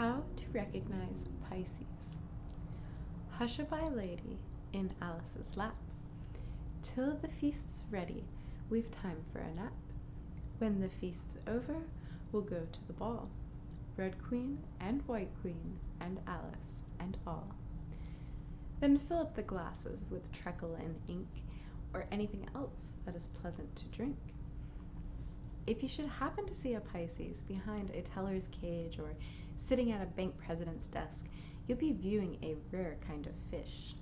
How to recognize Pisces. Hush-a-bye, lady, in Alice's lap. Till the feast's ready, we've time for a nap. When the feast's over, we'll go to the ball. Red Queen and White Queen and Alice and all. Then fill up the glasses with treacle and ink, or anything else that is pleasant to drink. If you should happen to see a Pisces behind a teller's cage or sitting at a bank president's desk, you'll be viewing a rare kind of fish.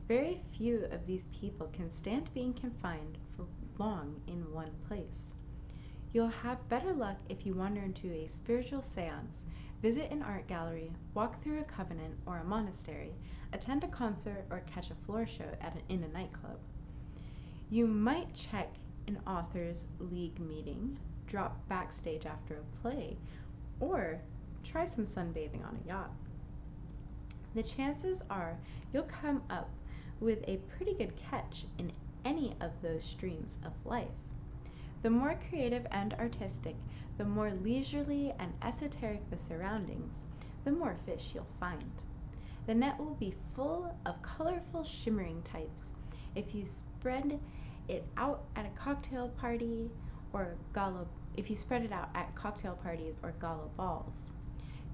Very few of these people can stand being confined for long in one place. You'll have better luck if you wander into a spiritual seance, visit an art gallery, walk through a convent or a monastery, attend a concert, or catch a floor show in a nightclub. You might check an authors' league meeting, drop backstage after a play, or try some sunbathing on a yacht. The chances are you'll come up with a pretty good catch in any of those streams of life. The more creative and artistic, the more leisurely and esoteric the surroundings, the more fish you'll find. The net will be full of colorful, shimmering types. If you spread it out at cocktail parties or gala balls.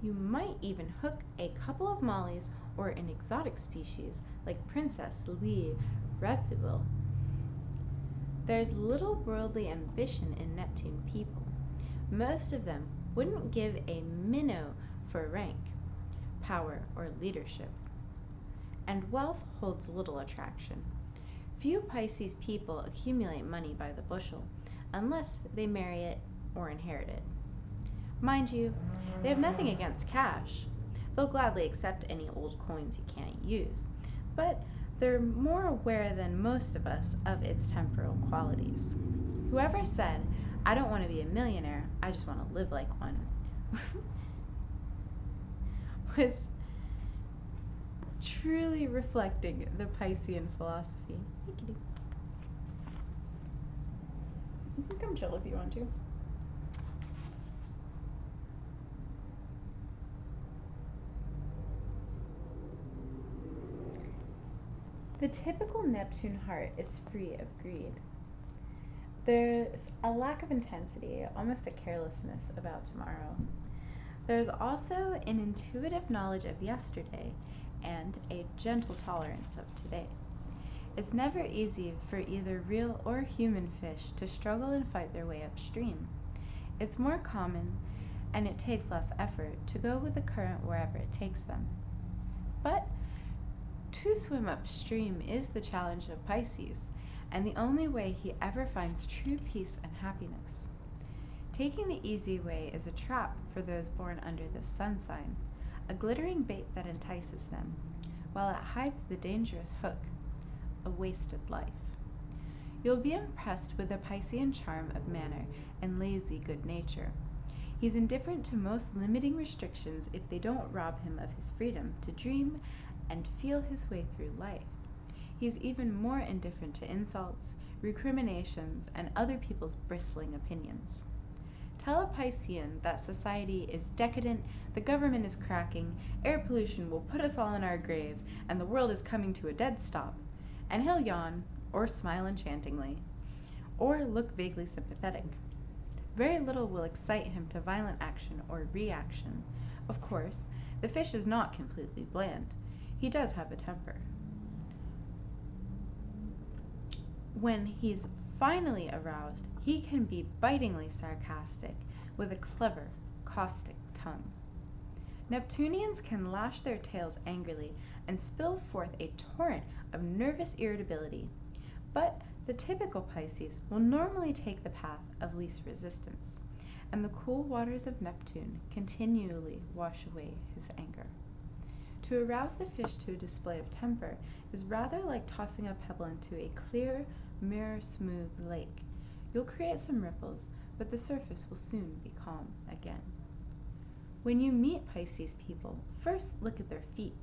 You might even hook a couple of mollies or an exotic species like Princess Lee Radziwill. There's little worldly ambition in Neptune people. Most of them wouldn't give a minnow for rank, power, or leadership. And wealth holds little attraction. Few Pisces people accumulate money by the bushel, unless they marry it or inherit it. Mind you, they have nothing against cash. They'll gladly accept any old coins you can't use, but they're more aware than most of us of its temporal qualities. Whoever said, "I don't want to be a millionaire, I just want to live like one," was truly reflecting the Piscean philosophy. Hey, kitty. You can come chill if you want to. The typical Neptune heart is free of greed. There's a lack of intensity, almost a carelessness about tomorrow. There's also an intuitive knowledge of yesterday and a gentle tolerance of today. It's never easy for either real or human fish to struggle and fight their way upstream. It's more common, and it takes less effort, to go with the current wherever it takes them. But to swim upstream is the challenge of Pisces, and the only way he ever finds true peace and happiness. Taking the easy way is a trap for those born under this sun sign, a glittering bait that entices them, while it hides the dangerous hook, a wasted life. You'll be impressed with the Piscean charm of manner and lazy good nature. He's indifferent to most limiting restrictions if they don't rob him of his freedom to dream and feel his way through life. He's even more indifferent to insults, recriminations, and other people's bristling opinions. Tell a Piscean that society is decadent, the government is cracking, air pollution will put us all in our graves, and the world is coming to a dead stop, and he'll yawn, or smile enchantingly, or look vaguely sympathetic. Very little will excite him to violent action or reaction. Of course, the fish is not completely bland. He does have a temper. When he's finally aroused, he can be bitingly sarcastic, with a clever, caustic tongue. Neptunians can lash their tails angrily and spill forth a torrent of nervous irritability, but the typical Pisces will normally take the path of least resistance, and the cool waters of Neptune continually wash away his anger. To arouse the fish to a display of temper is rather like tossing a pebble into a clear, mirror-smooth lake. You'll create some ripples, but the surface will soon be calm again. When you meet Pisces people, first look at their feet.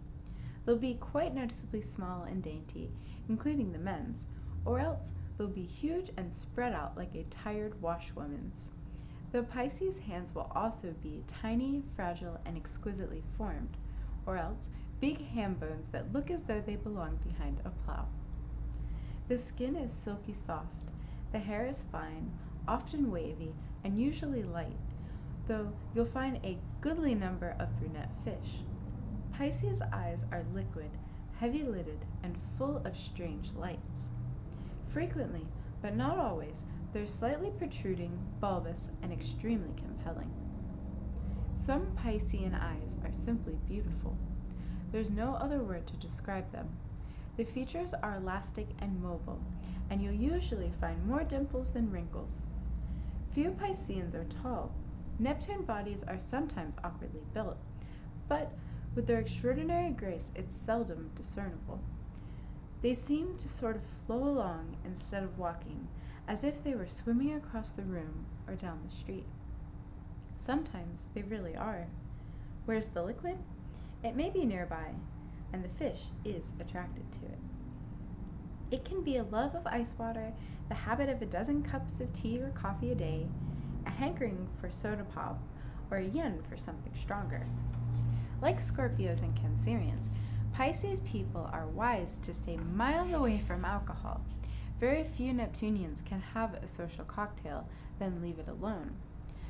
They'll be quite noticeably small and dainty, including the men's, or else they'll be huge and spread out like a tired washwoman's. The Pisces hands will also be tiny, fragile, and exquisitely formed, or else big ham bones that look as though they belong behind a plow. The skin is silky soft, the hair is fine, often wavy, and usually light, though you'll find a goodly number of brunette fish. Pisces' eyes are liquid, heavy-lidded, and full of strange lights. Frequently, but not always, they're slightly protruding, bulbous, and extremely compelling. Some Piscean eyes are simply beautiful. There's no other word to describe them. The features are elastic and mobile, and you'll usually find more dimples than wrinkles. Few Pisceans are tall. Neptune bodies are sometimes awkwardly built, but with their extraordinary grace it's seldom discernible. They seem to sort of flow along instead of walking, as if they were swimming across the room or down the street. Sometimes they really are. Where's the liquid? It may be nearby, and the fish is attracted to it. It can be a love of ice water, the habit of a dozen cups of tea or coffee a day, a hankering for soda pop, or a yen for something stronger. Like Scorpios and Cancerians, Pisces people are wise to stay miles away from alcohol. Very few Neptunians can have a social cocktail, then leave it alone.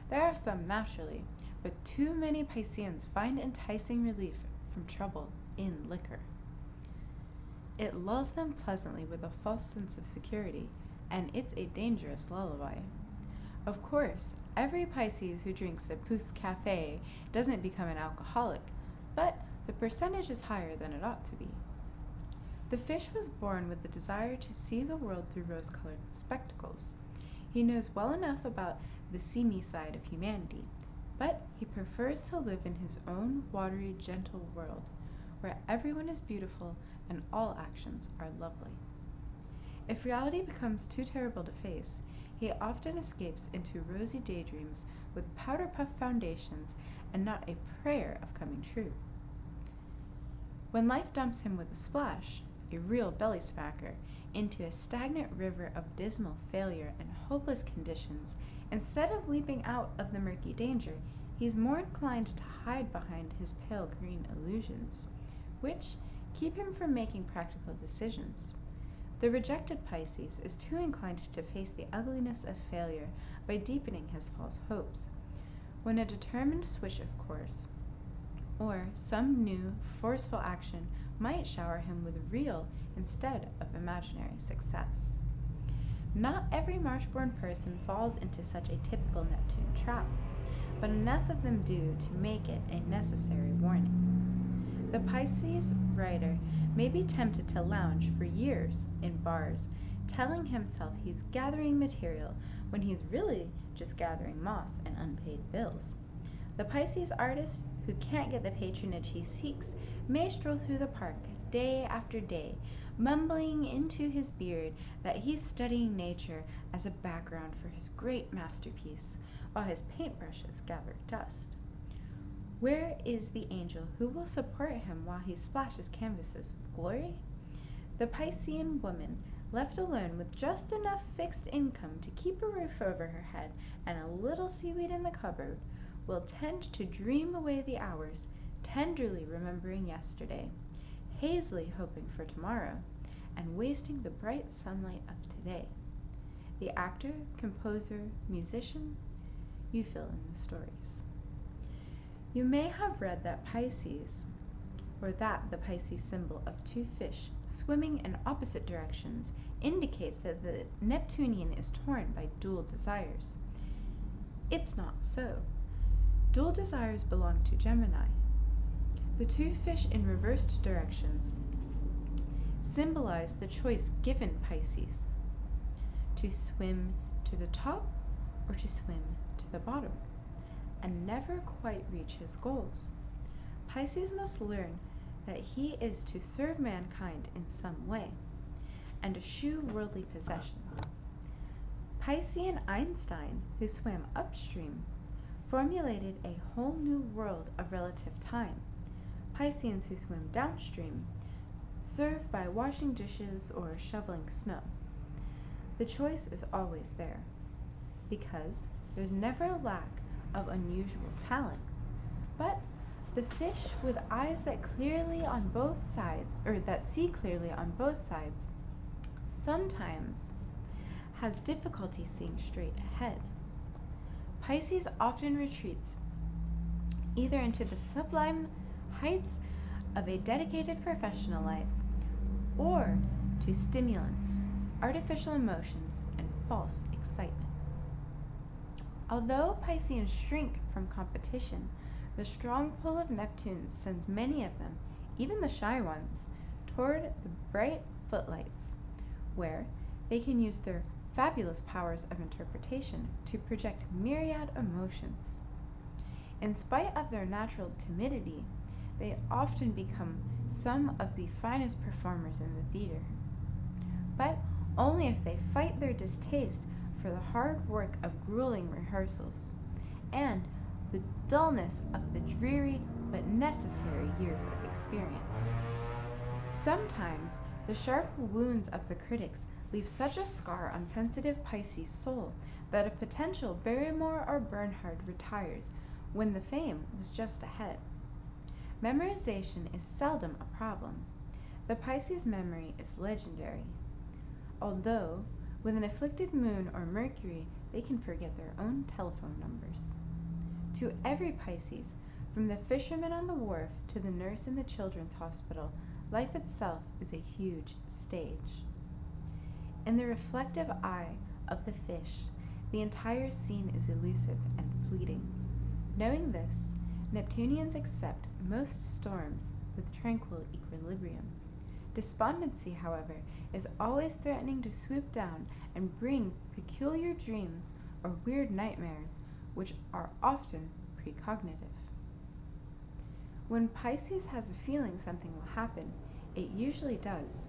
There are some naturally, but too many Pisceans find enticing relief from trouble in liquor. It lulls them pleasantly with a false sense of security, and it's a dangerous lullaby. Of course, every Pisces who drinks a Pousse Café doesn't become an alcoholic, but the percentage is higher than it ought to be. The fish was born with the desire to see the world through rose-colored spectacles. He knows well enough about the seamy side of humanity, but he prefers to live in his own watery, gentle world, where everyone is beautiful and all actions are lovely. If reality becomes too terrible to face, he often escapes into rosy daydreams with powder-puff foundations and not a prayer of coming true. When life dumps him with a splash, a real belly smacker, into a stagnant river of dismal failure and hopeless conditions, instead of leaping out of the murky danger, he's more inclined to hide behind his pale green illusions, which keep him from making practical decisions. The rejected Pisces is too inclined to face the ugliness of failure by deepening his false hopes, when a determined switch of course, or some new, forceful action might shower him with real instead of imaginary success. Not every March-born person falls into such a typical Neptune trap, but enough of them do to make it a necessary warning. The Pisces writer may be tempted to lounge for years in bars, telling himself he's gathering material when he's really just gathering moss and unpaid bills. The Pisces artist who can't get the patronage he seeks may stroll through the park day after day, mumbling into his beard that he's studying nature as a background for his great masterpiece, while his paintbrushes gather dust. Where is the angel who will support him while he splashes canvases with glory? The Piscean woman, left alone with just enough fixed income to keep a roof over her head and a little seaweed in the cupboard, will tend to dream away the hours, tenderly remembering yesterday, hazily hoping for tomorrow, and wasting the bright sunlight of today. The actor, composer, musician, you fill in the stories. You may have read that Pisces, or that the Pisces symbol of two fish swimming in opposite directions indicates that the Neptunian is torn by dual desires. It's not so. Dual desires belong to Gemini. The two fish in reversed directions symbolize the choice given Pisces, to swim to the top or to swim to the bottom, and never quite reach his goals. Pisces must learn that he is to serve mankind in some way, and eschew worldly possessions. Piscean Einstein, who swam upstream, formulated a whole new world of relative time. Pisceans who swim downstream serve by washing dishes or shoveling snow. The choice is always there, because there's never a lack of unusual talent. But the fish with eyes that clearly on both sides, or that see clearly on both sides, sometimes has difficulty seeing straight ahead. Pisces often retreats either into the sublime heights of a dedicated professional life or to stimulants, artificial emotions, and false excitement. Although Pisceans shrink from competition, the strong pull of Neptune sends many of them, even the shy ones, toward the bright footlights, where they can use their fabulous powers of interpretation to project myriad emotions. In spite of their natural timidity, they often become some of the finest performers in the theater, but only if they fight their distaste for the hard work of grueling rehearsals and the dullness of the dreary but necessary years of experience. Sometimes the sharp wounds of the critics leave such a scar on sensitive Pisces' soul that a potential Barrymore or Bernhardt retires when the fame was just ahead. Memorization is seldom a problem. The Pisces memory is legendary, although with an afflicted moon or Mercury, they can forget their own telephone numbers. To every Pisces, from the fisherman on the wharf to the nurse in the children's hospital, life itself is a huge stage. In the reflective eye of the fish, the entire scene is elusive and fleeting. Knowing this, Neptunians accept most storms with tranquil equilibrium. Despondency, however, is always threatening to swoop down and bring peculiar dreams or weird nightmares, which are often precognitive. When Pisces has a feeling something will happen, it usually does.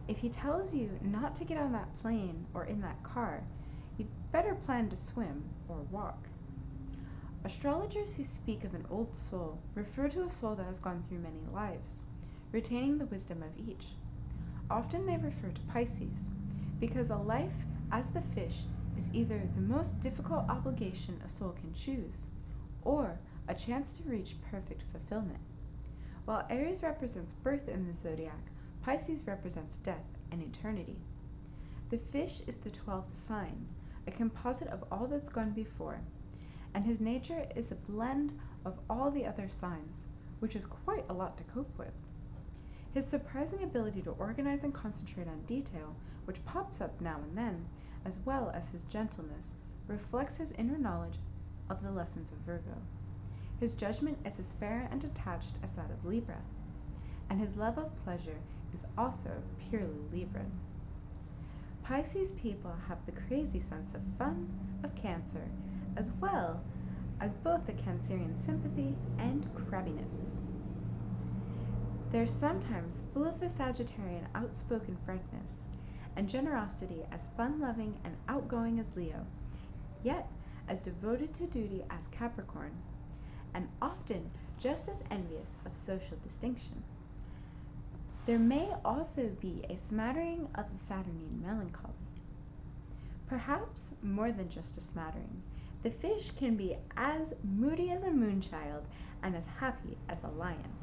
If he tells you not to get on that plane or in that car, you'd better plan to swim or walk. Astrologers who speak of an old soul refer to a soul that has gone through many lives, retaining the wisdom of each. Often they refer to Pisces, because a life as the fish is either the most difficult obligation a soul can choose, or a chance to reach perfect fulfillment. While Aries represents birth in the zodiac, Pisces represents death and eternity. The fish is the 12th sign, a composite of all that's gone before, and his nature is a blend of all the other signs, which is quite a lot to cope with. His surprising ability to organize and concentrate on detail, which pops up now and then, as well as his gentleness, reflects his inner knowledge of the lessons of Virgo. His judgment is as fair and detached as that of Libra, and his love of pleasure is also purely Libra. Pisces people have the crazy sense of fun of Cancer, as well as both the Cancerian sympathy and crabbiness. They're sometimes full of the Sagittarian outspoken frankness, and generosity as fun-loving and outgoing as Leo, yet as devoted to duty as Capricorn, and often just as envious of social distinction. There may also be a smattering of the Saturnine melancholy. Perhaps more than just a smattering, the fish can be as moody as a moonchild and as happy as a lion.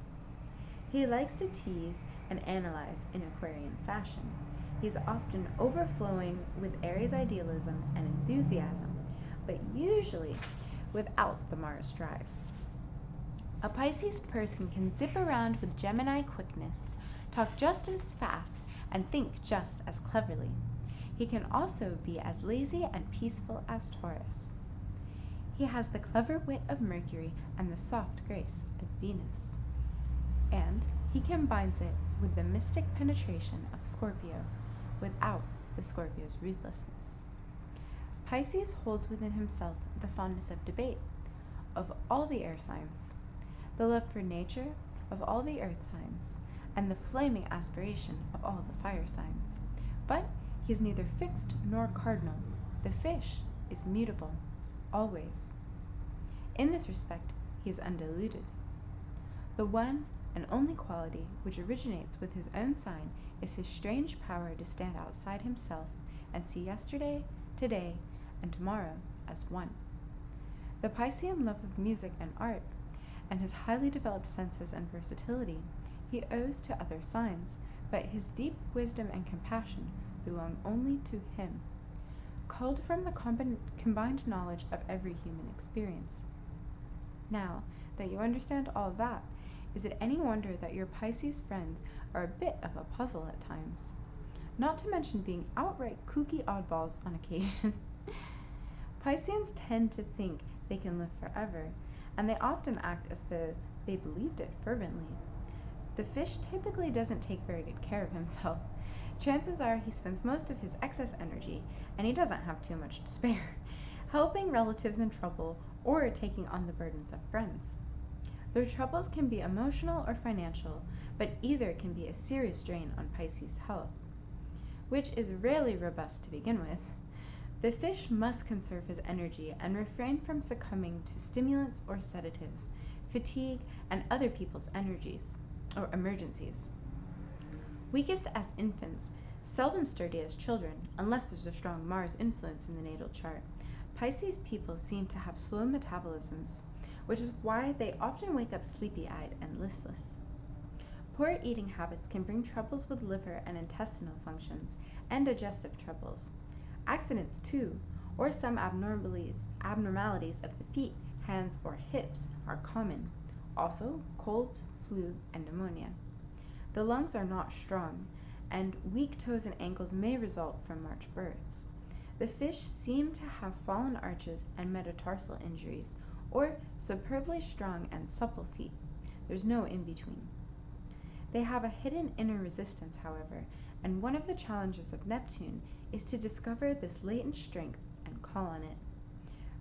He likes to tease and analyze in Aquarian fashion. He's often overflowing with Aries idealism and enthusiasm, but usually without the Mars drive. A Pisces person can zip around with Gemini quickness, talk just as fast, and think just as cleverly. He can also be as lazy and peaceful as Taurus. He has the clever wit of Mercury and the soft grace of Venus. And he combines it with the mystic penetration of Scorpio without the Scorpio's ruthlessness. Pisces holds within himself the fondness of debate of all the air signs, the love for nature of all the earth signs, and the flaming aspiration of all the fire signs. But he is neither fixed nor cardinal. The fish is mutable, always. In this respect, he is undiluted. The one and only quality which originates with his own sign is his strange power to stand outside himself and see yesterday, today, and tomorrow as one. The Piscean love of music and art, and his highly developed senses and versatility, he owes to other signs, but his deep wisdom and compassion belong only to him, culled from the combined knowledge of every human experience. Now that you understand all that, is it any wonder that your Pisces friends are a bit of a puzzle at times? Not to mention being outright kooky oddballs on occasion. Pisceans tend to think they can live forever, and they often act as though they believed it fervently. The fish typically doesn't take very good care of himself. Chances are he spends most of his excess energy, and he doesn't have too much to spare, helping relatives in trouble or taking on the burdens of friends. Their troubles can be emotional or financial, but either can be a serious drain on Pisces' health, which is rarely robust to begin with. The fish must conserve his energy and refrain from succumbing to stimulants or sedatives, fatigue, and other people's emergencies. Weakest as infants, seldom sturdy as children, unless there's a strong Mars influence in the natal chart, Pisces people seem to have slow metabolisms, which is why they often wake up sleepy-eyed and listless. Poor eating habits can bring troubles with liver and intestinal functions, and digestive troubles. Accidents, too, or some abnormalities of the feet, hands, or hips are common. Also, colds, flu, and pneumonia. The lungs are not strong, and weak toes and ankles may result from March births. The fish seem to have fallen arches and metatarsal injuries, or superbly strong and supple feet. There's no in-between. They have a hidden inner resistance, however, and one of the challenges of Neptune is to discover this latent strength and call on it.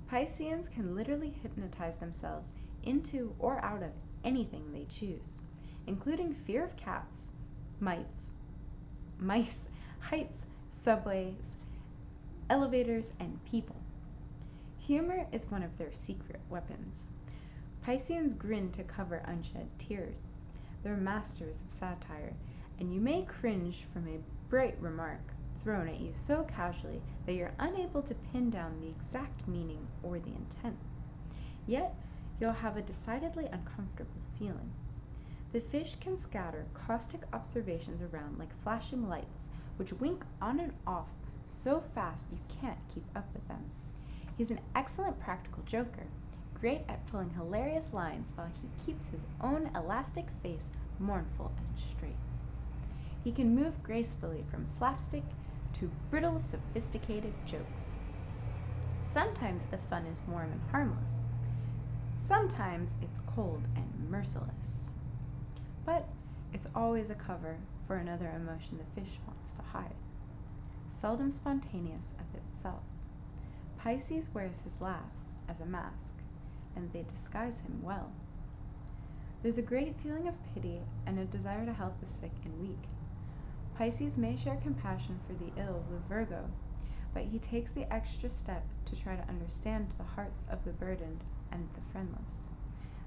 Pisceans can literally hypnotize themselves into or out of anything they choose, including fear of cats, mice, heights, subways, elevators, and people. Humor is one of their secret weapons. Pisceans grin to cover unshed tears. They're masters of satire, and you may cringe from a bright remark thrown at you so casually that you're unable to pin down the exact meaning or the intent. Yet, you'll have a decidedly uncomfortable feeling. The fish can scatter caustic observations around like flashing lights, which wink on and off so fast you can't keep up with them. He's an excellent practical joker, great at pulling hilarious lines while he keeps his own elastic face mournful and straight. He can move gracefully from slapstick to brittle, sophisticated jokes. Sometimes the fun is warm and harmless. Sometimes it's cold and merciless. But it's always a cover for another emotion the fish wants to hide. Seldom spontaneous of itself. Pisces wears his laughs as a mask, and they disguise him well. There's a great feeling of pity and a desire to help the sick and weak. Pisces may share compassion for the ill with Virgo, but he takes the extra step to try to understand the hearts of the burdened and the friendless,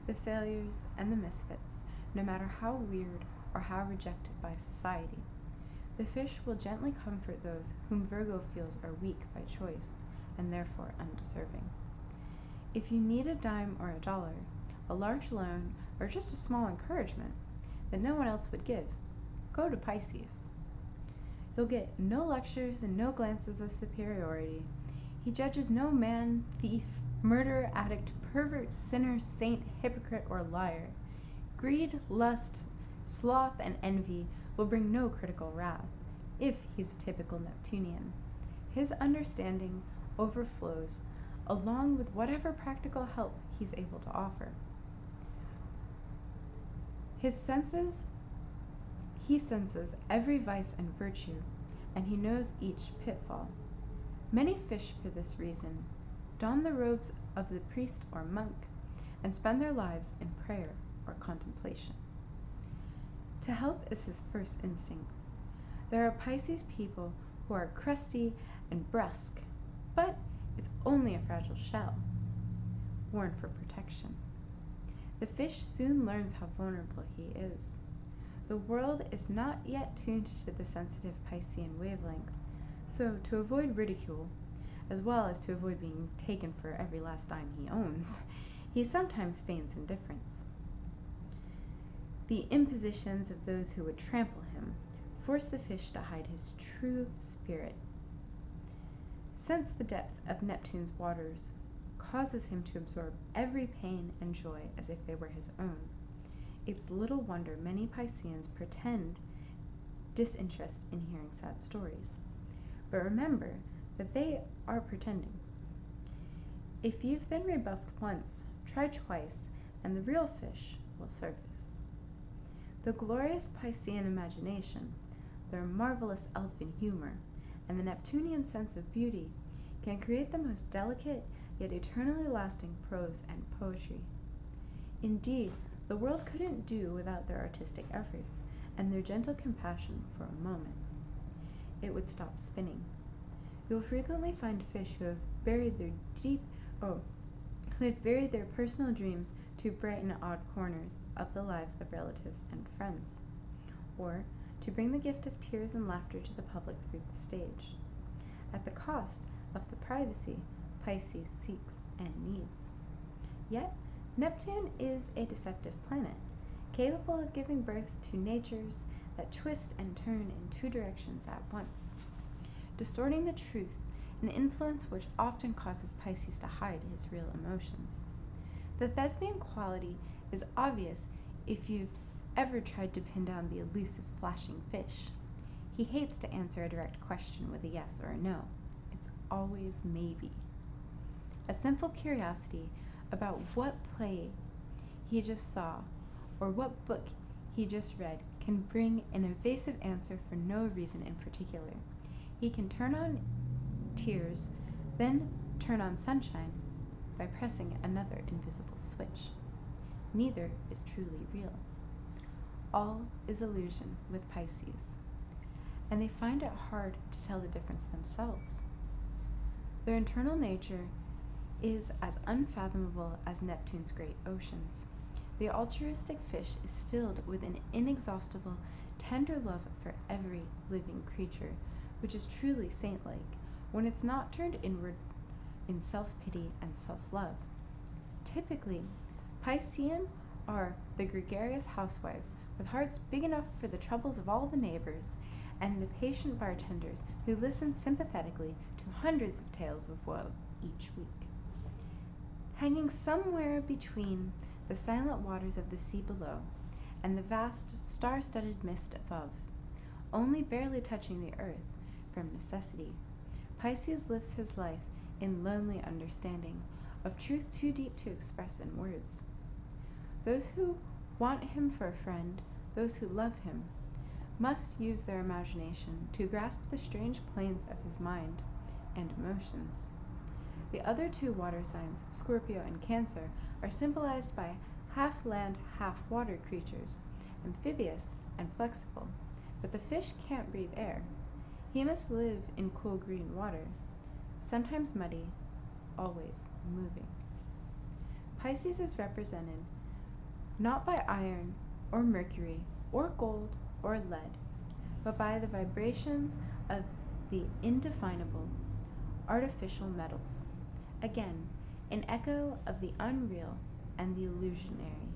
the failures and the misfits, no matter how weird or how rejected by society. The fish will gently comfort those whom Virgo feels are weak by choice and therefore undeserving. If you need a dime or a dollar, a large loan, or just a small encouragement that no one else would give, go to Pisces. You'll get no lectures and no glances of superiority. He judges no man, thief, murderer, addict, pervert, sinner, saint, hypocrite, or liar. Greed, lust, sloth, and envy will bring no critical wrath, if he's a typical Neptunian. His understanding overflows, along with whatever practical help he's able to offer. He senses every vice and virtue, and he knows each pitfall. Many fish, for this reason, don the robes of the priest or monk, and spend their lives in prayer or contemplation. To help is his first instinct. There are Pisces people who are crusty and brusque, but it's only a fragile shell, worn for protection. The fish soon learns how vulnerable he is. The world is not yet tuned to the sensitive Piscean wavelength, so to avoid ridicule, as well as to avoid being taken for every last dime he owns, he sometimes feigns indifference. The impositions of those who would trample him force the fish to hide his true spirit. Since the depth of Neptune's waters causes him to absorb every pain and joy as if they were his own, it's little wonder many Pisceans pretend disinterest in hearing sad stories. But remember that they are pretending. If you've been rebuffed once, try twice, and the real fish will surface. The glorious Piscean imagination, their marvelous elfin humor, and the Neptunian sense of beauty can create the most delicate yet eternally lasting prose and poetry. Indeed, the world couldn't do without their artistic efforts and their gentle compassion for a moment. It would stop spinning. You'll frequently find fish who have buried their personal dreams to brighten odd corners of the lives of relatives and friends, or to bring the gift of tears and laughter to the public through the stage, at the cost of the privacy Pisces seeks and needs. Yet, Neptune is a deceptive planet, capable of giving birth to natures that twist and turn in two directions at once, distorting the truth, an influence which often causes Pisces to hide his real emotions. The thespian quality is obvious if you've ever tried to pin down the elusive flashing fish. He hates to answer a direct question with a yes or a no. It's always maybe. A simple curiosity about what play he just saw or what book he just read can bring an evasive answer for no reason in particular. He can turn on tears, then turn on sunshine by pressing another invisible switch. Neither is truly real. All is illusion with Pisces, and they find it hard to tell the difference themselves. Their internal nature is as unfathomable as Neptune's great oceans. The altruistic fish is filled with an inexhaustible, tender love for every living creature, which is truly saint-like when it's not turned inward in self-pity and self-love. Typically, Piscean are the gregarious housewives with hearts big enough for the troubles of all the neighbors, and the patient bartenders who listen sympathetically to hundreds of tales of woe each week. Hanging somewhere between the silent waters of the sea below and the vast star-studded mist above, only barely touching the earth from necessity, Pisces lives his life in lonely understanding of truth too deep to express in words. Those who want him for a friend, those who love him, must use their imagination to grasp the strange planes of his mind and emotions. The other two water signs, Scorpio and Cancer, are symbolized by half-land, half-water creatures, amphibious and flexible, but the fish can't breathe air. He must live in cool green water, sometimes muddy, always moving. Pisces is represented not by iron or mercury or gold or lead, but by the vibrations of the indefinable, artificial metals. Again, an echo of the unreal and the illusionary.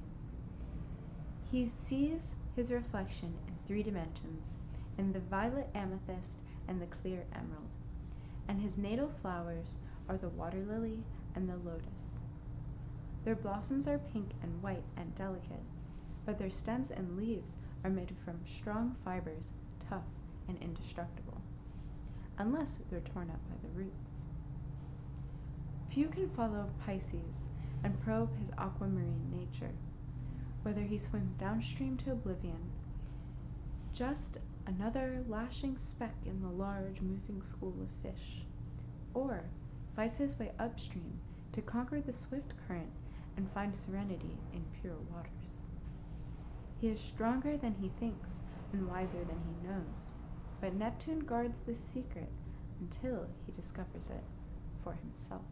He sees his reflection in 3 dimensions, in the violet amethyst and the clear emerald, and his natal flowers are the water lily and the lotus. Their blossoms are pink and white and delicate, but their stems and leaves are made from strong fibers, tough and indestructible, unless they're torn up by the roots. Few can follow Pisces and probe his aquamarine nature, whether he swims downstream to oblivion, just another lashing speck in the large moving school of fish, or fights his way upstream to conquer the swift current and find serenity in pure waters. He is stronger than he thinks and wiser than he knows, but Neptune guards this secret until he discovers it for himself.